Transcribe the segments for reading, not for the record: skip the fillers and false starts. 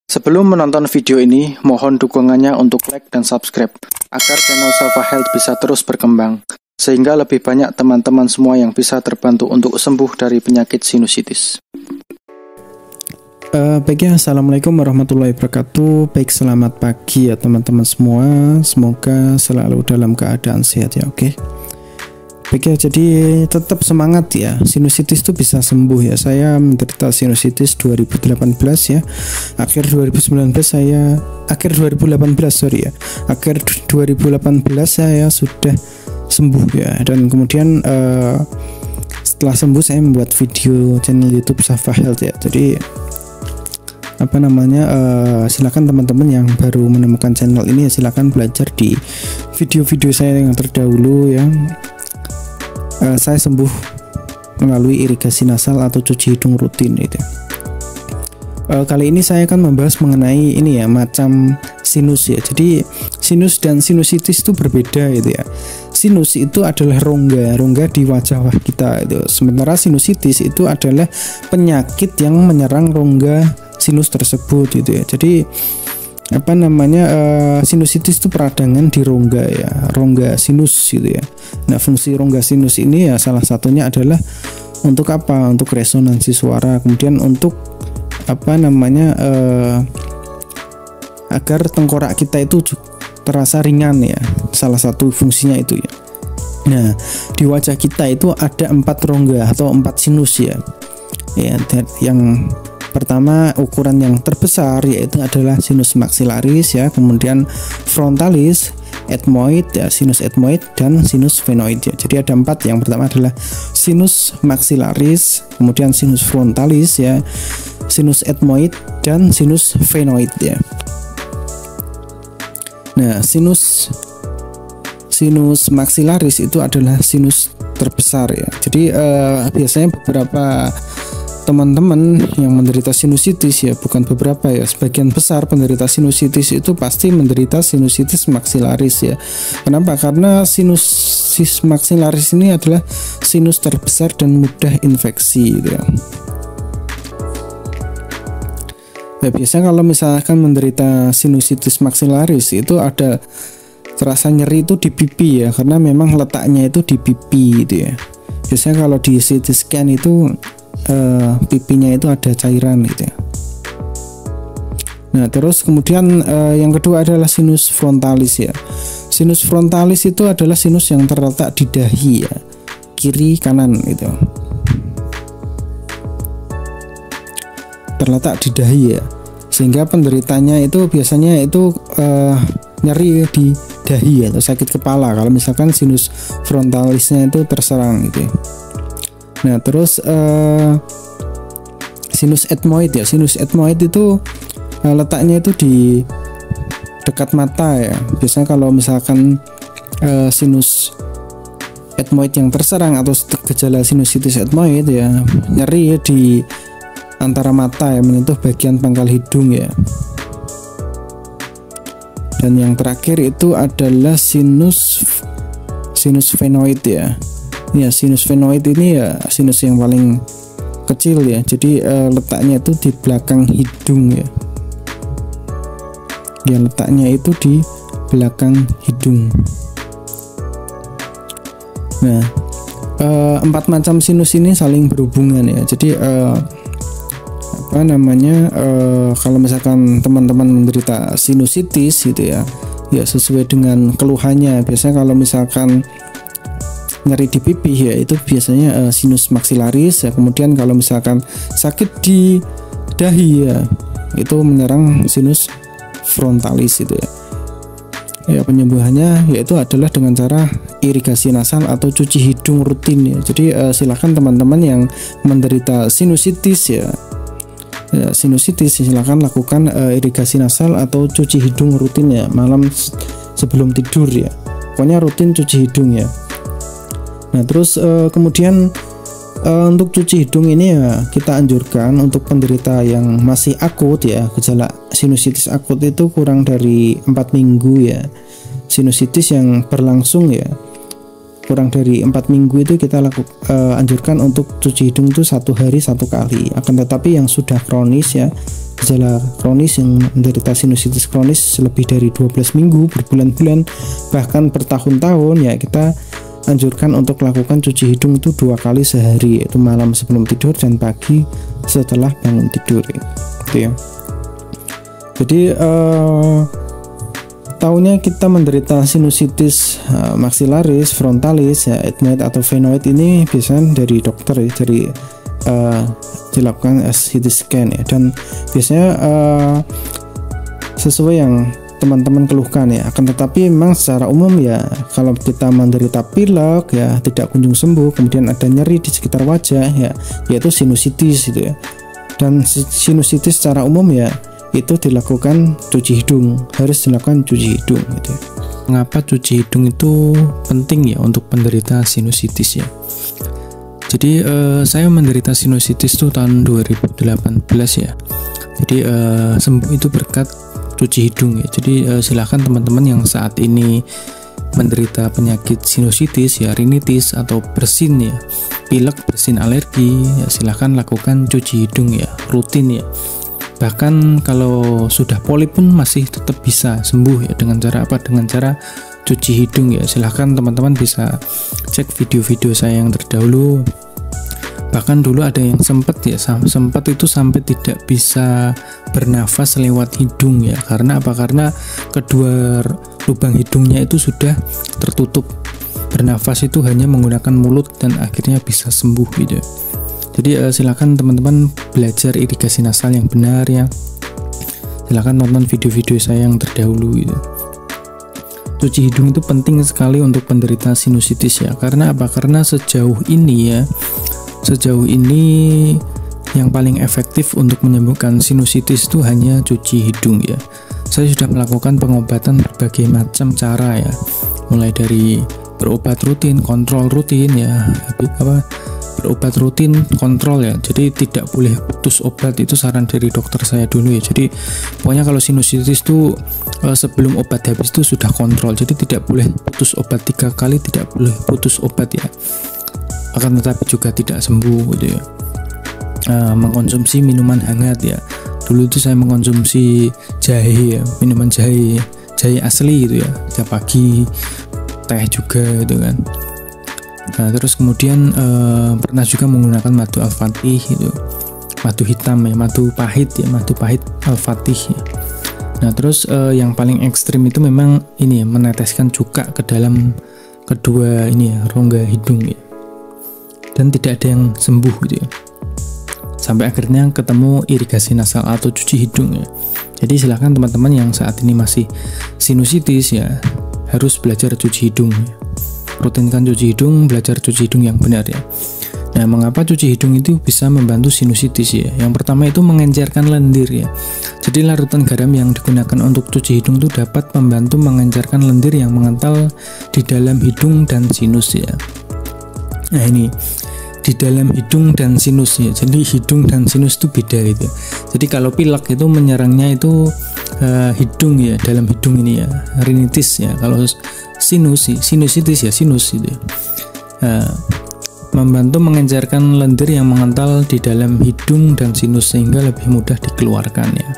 Sebelum menonton video ini, mohon dukungannya untuk like dan subscribe, agar channel Safa Health bisa terus berkembang, sehingga lebih banyak teman-teman semua yang bisa terbantu untuk sembuh dari penyakit sinusitis. Baik ya, assalamualaikum warahmatullahi wabarakatuh. Baik, selamat pagi ya teman-teman semua. Semoga selalu dalam keadaan sehat ya, oke. Baik ya, jadi tetap semangat ya. Sinusitis itu bisa sembuh ya. Saya menderita sinusitis 2018 ya. Akhir 2018 saya sudah sembuh ya. Dan kemudian setelah sembuh saya membuat video channel YouTube Safa Health ya. Jadi silakan teman-teman yang baru menemukan channel ini ya, silakan belajar di video-video saya yang terdahulu ya. Saya sembuh melalui irigasi nasal atau cuci hidung rutin gitu. Kali ini saya akan membahas mengenai ini ya, macam sinus ya. Jadi sinus dan sinusitis itu berbeda gitu ya. Sinus itu adalah rongga di wajah kita itu. Sementara sinusitis itu adalah penyakit yang menyerang rongga sinus tersebut gitu ya. Jadi sinusitis itu peradangan di rongga ya, rongga sinus gitu ya. Nah, fungsi rongga sinus ini ya salah satunya adalah untuk apa? Untuk resonansi suara, kemudian untuk agar tengkorak kita itu terasa ringan ya. Salah satu fungsinya itu ya. Nah, di wajah kita itu ada 4 rongga atau 4 sinus ya. Ya, yang pertama ukuran yang terbesar yaitu adalah sinus maxillaris ya, kemudian frontalis, ethmoid ya, sinus ethmoid dan sinus phenoid ya. Jadi ada 4. Yang pertama adalah sinus maxillaris, kemudian sinus frontalis ya, sinus ethmoid dan sinus phenoid ya. Nah, sinus maxillaris itu adalah sinus terbesar ya. Jadi biasanya beberapa teman-teman yang menderita sinusitis ya, bukan beberapa ya, sebagian besar penderita sinusitis itu pasti menderita sinusitis maxillaris ya. Kenapa? Karena sinus maxillaris ini adalah sinus terbesar dan mudah infeksi gitu ya. Nah, biasanya kalau misalkan menderita sinusitis maxillaris itu ada terasa nyeri itu di pipi ya, karena memang letaknya itu di pipi gitu ya. Biasanya kalau di CT scan itu pipinya itu ada cairan gitu ya. Nah, terus kemudian yang kedua adalah sinus frontalis ya. Sinus frontalis itu adalah sinus yang terletak di dahi ya, kiri kanan gitu. Terletak di dahi ya, sehingga penderitanya itu biasanya itu nyeri di dahi atau sakit kepala kalau misalkan sinus frontalisnya itu terserang gitu ya. Nah, terus sinus ethmoid ya. Sinus ethmoid itu letaknya itu di dekat mata ya. Biasanya kalau misalkan sinus ethmoid yang terserang atau gejala sinusitis ethmoid ya, nyeri di antara mata ya, menyentuh bagian pangkal hidung ya. Dan yang terakhir itu adalah sinus phenoid ya. Ya, sinus phenoid ini ya sinus yang paling kecil ya. Jadi letaknya itu di belakang hidung ya. Ya, letaknya itu di belakang hidung. Nah, 4 macam sinus ini saling berhubungan ya. Jadi kalau misalkan teman-teman menderita sinusitis gitu ya, ya sesuai dengan keluhannya. Biasanya kalau misalkan nyeri di pipi ya, itu biasanya sinus maxillaris ya. Kemudian kalau misalkan sakit di dahi ya, itu menyerang sinus frontalis itu ya. Ya, penyembuhannya yaitu adalah dengan cara irigasi nasal atau cuci hidung rutin ya. Jadi silakan teman-teman yang menderita sinusitis ya, silakan lakukan irigasi nasal atau cuci hidung rutin ya, malam sebelum tidur ya. Pokoknya rutin cuci hidung ya. Nah, terus kemudian untuk cuci hidung ini ya kita anjurkan untuk penderita yang masih akut ya, gejala sinusitis akut itu kurang dari 4 minggu ya. Sinusitis yang berlangsung ya kurang dari 4 minggu itu kita anjurkan untuk cuci hidung itu 1 hari 1 kali. Akan tetapi yang sudah kronis ya, gejala kronis yang menderita sinusitis kronis lebih dari 12 minggu, berbulan-bulan, bahkan bertahun-tahun, ya kita anjurkan untuk lakukan cuci hidung itu 2 kali sehari, yaitu malam sebelum tidur dan pagi setelah bangun tidur, gitu ya. Jadi tahunya kita menderita sinusitis maxillaris, frontalis, ya, ethmoid atau phenoid ini biasanya dari dokter, ya, dari dilakukan CT scan, ya, dan biasanya sesuai yang teman-teman keluhkan, ya. Akan tetapi memang secara umum, ya, kalau kita menderita pilek, ya, tidak kunjung sembuh, kemudian ada nyeri di sekitar wajah, ya, yaitu sinusitis, gitu ya. Dan sinusitis secara umum, ya, itu dilakukan cuci hidung, harus dilakukan cuci hidung, gitu. Mengapa cuci hidung itu penting, ya, untuk penderita sinusitis, ya? Jadi saya menderita sinusitis itu tahun 2018, ya. Jadi sembuh itu berkat cuci hidung, ya. Jadi silakan teman-teman yang saat ini menderita penyakit sinusitis, ya, rinitis atau bersin, ya, pilek, bersin, alergi, ya, silakan lakukan cuci hidung, ya, rutin, ya. Bahkan kalau sudah polip pun masih tetap bisa sembuh, ya, dengan cara apa? Dengan cara cuci hidung, ya. Silahkan teman-teman bisa cek video-video saya yang terdahulu. Bahkan dulu ada yang sempat itu sampai tidak bisa bernafas lewat hidung, ya. Karena apa? Karena kedua lubang hidungnya itu sudah tertutup. Bernafas itu hanya menggunakan mulut dan akhirnya bisa sembuh, gitu. Jadi silakan teman-teman belajar irigasi nasal yang benar, ya. Silakan nonton video-video saya yang terdahulu, gitu. Cuci hidung itu penting sekali untuk penderita sinusitis, ya. Karena apa? Karena sejauh ini yang paling efektif untuk menyembuhkan sinusitis itu hanya cuci hidung, ya. Saya sudah melakukan pengobatan berbagai macam cara, ya. Mulai dari berobat rutin, kontrol rutin, ya. Berobat rutin, kontrol, ya. Jadi tidak boleh putus obat, itu saran dari dokter saya dulu, ya. Jadi pokoknya kalau sinusitis itu sebelum obat habis itu sudah kontrol. Jadi tidak boleh putus obat 3 kali, tidak boleh putus obat, ya. Akan tetapi juga tidak sembuh, gitu ya. Mengkonsumsi minuman hangat, ya. Dulu itu saya mengkonsumsi jahe, ya, minuman jahe asli, gitu ya. Setiap pagi, teh juga, gitu kan. Nah, terus kemudian pernah juga menggunakan madu al-fatih, itu madu hitam, ya, madu pahit al-fatih, ya. Nah, terus yang paling ekstrim itu memang ini, ya, meneteskan cuka ke dalam kedua ini, ya, rongga hidung, ya. Dan tidak ada yang sembuh, gitu ya. Sampai akhirnya ketemu irigasi nasal atau cuci hidung, ya. Jadi silakan teman-teman yang saat ini masih sinusitis, ya, harus belajar cuci hidung, ya. Rutinkan cuci hidung, belajar cuci hidung yang benar, ya. Nah, mengapa cuci hidung itu bisa membantu sinusitis, ya? Yang pertama itu mengencerkan lendir, ya. Jadi larutan garam yang digunakan untuk cuci hidung itu dapat membantu mengencerkan lendir yang mengental di dalam hidung dan sinus, ya. Nah, ini di dalam hidung dan sinus, ya. Jadi hidung dan sinus itu beda, gitu. Jadi kalau pilek itu menyerangnya itu hidung, ya, dalam hidung ini, ya, rinitis, ya. Kalau sinusitis, ya, sinus, gitu. Membantu mengencerkan lendir yang mengental di dalam hidung dan sinus sehingga lebih mudah dikeluarkan, ya.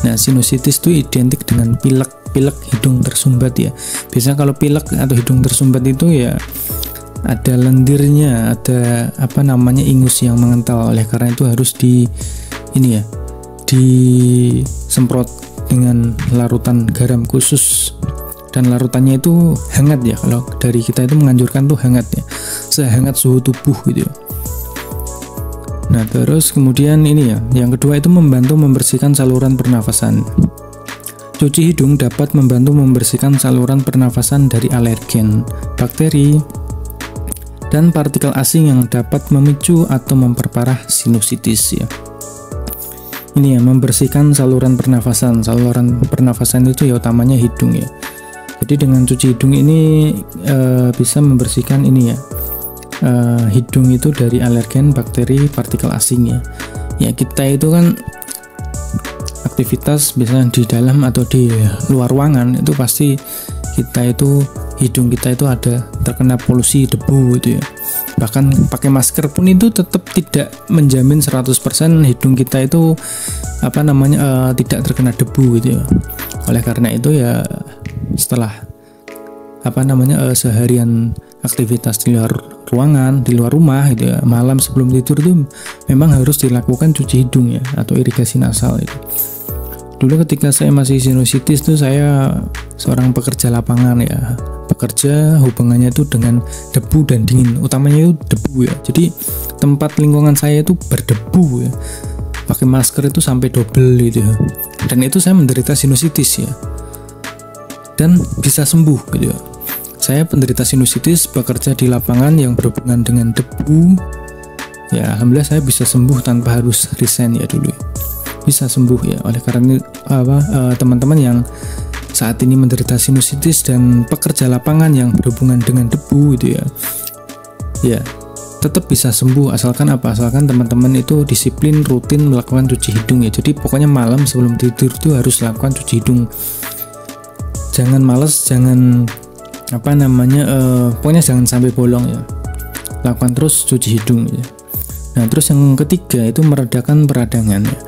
Nah, sinusitis itu identik dengan pilek hidung tersumbat, ya. Biasanya kalau pilek atau hidung tersumbat itu, ya, ada lendirnya, ada ingus yang mengental. Oleh karena itu harus disemprot dengan larutan garam khusus, dan larutannya itu hangat, ya. Kalau dari kita itu menganjurkan tuh hangat, ya, sehangat suhu tubuh, gitu. Nah, terus kemudian ini, ya, yang kedua itu membantu membersihkan saluran pernafasan. Cuci hidung dapat membantu membersihkan saluran pernafasan dari alergen, bakteri, dan partikel asing yang dapat memicu atau memperparah sinusitis, ya. Ini, ya, membersihkan saluran pernafasan. Saluran pernafasan itu, ya, utamanya hidung, ya. Jadi dengan cuci hidung ini bisa membersihkan ini, ya, hidung itu dari alergen, bakteri, partikel asing, ya. Ya, kita itu kan aktivitas biasanya di dalam atau di luar ruangan itu pasti kita itu hidung kita itu ada terkena polusi debu gitu ya. Bahkan pakai masker pun itu tetap tidak menjamin 100% hidung kita itu tidak terkena debu gitu ya. Oleh karena itu ya setelah seharian aktivitas di luar ruangan, di luar rumah gitu ya, malam sebelum tidur itu memang harus dilakukan cuci hidung ya, atau irigasi nasal itu. Dulu ketika saya masih sinusitis tuh saya seorang pekerja lapangan ya, bekerja hubungannya itu dengan debu dan dingin, utamanya itu debu ya. Jadi tempat lingkungan saya itu berdebu ya, pakai masker itu sampai double gitu ya. Dan itu saya menderita sinusitis ya, dan bisa sembuh gitu ya. Saya penderita sinusitis, bekerja di lapangan yang berhubungan dengan debu ya, alhamdulillah saya bisa sembuh tanpa harus resign ya dulu ya. Bisa sembuh ya. Oleh karena teman-teman yang saat ini menderita sinusitis dan pekerja lapangan yang berhubungan dengan debu gitu ya tetap bisa sembuh asalkan teman-teman itu disiplin rutin melakukan cuci hidung ya. Jadi pokoknya malam sebelum tidur itu harus lakukan cuci hidung, jangan males, jangan pokoknya jangan sampai bolong ya, lakukan terus cuci hidung ya. Nah terus yang ketiga itu meredakan peradangan ya.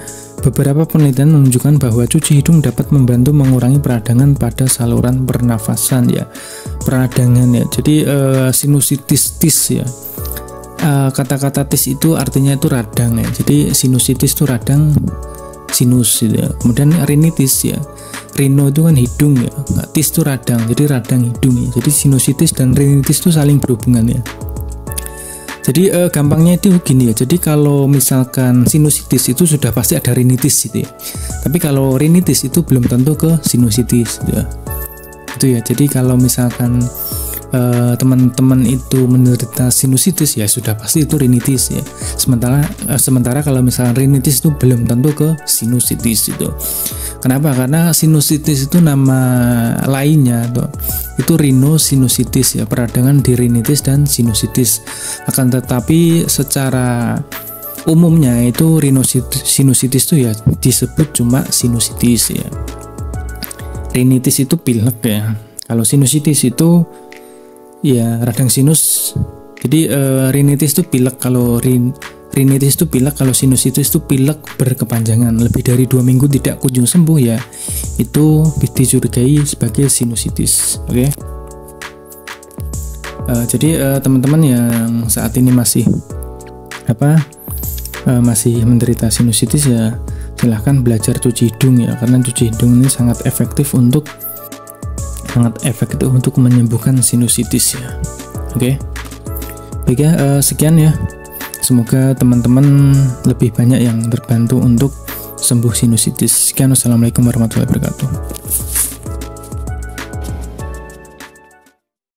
Beberapa penelitian menunjukkan bahwa cuci hidung dapat membantu mengurangi peradangan pada saluran pernafasan ya. Peradangan ya, jadi sinusitis ya. Kata-kata tis itu artinya itu radang ya. Jadi sinusitis itu radang sinus ya. Kemudian rinitis ya. Rino itu kan hidung ya. Tis itu radang, jadi radang hidung ya. Jadi sinusitis dan rinitis itu saling berhubungan ya. Jadi gampangnya itu gini ya. Jadi kalau misalkan sinusitis itu sudah pasti ada rinitis gitu ya. Tapi kalau rinitis itu belum tentu ke sinusitis gitu ya. Itu ya. Jadi kalau misalkan teman-teman itu menderita sinusitis ya sudah pasti itu rinitis ya. Sementara kalau misalkan rinitis itu belum tentu ke sinusitis itu. Kenapa? Karena sinusitis itu nama lainnya tuh. Itu rhinosinusitis ya, peradangan di rinitis dan sinusitis. Akan tetapi secara umumnya itu rhinosinusitis itu ya disebut cuma sinusitis ya. Rinitis itu pilek ya. Kalau sinusitis itu ya radang sinus. Jadi rinitis itu pilek, kalau rinitis itu pilek, kalau sinusitis itu pilek berkepanjangan lebih dari 2 minggu tidak kunjung sembuh ya, itu dicurigai sebagai sinusitis. Oke. Jadi teman-teman yang saat ini masih masih menderita sinusitis ya silahkan belajar cuci hidung ya, karena cuci hidung ini sangat efektif untuk menyembuhkan sinusitis ya. Oke. Baik ya, sekian ya. Semoga teman-teman lebih banyak yang terbantu untuk sembuh sinusitis. Sekian, wassalamualaikum warahmatullahi wabarakatuh.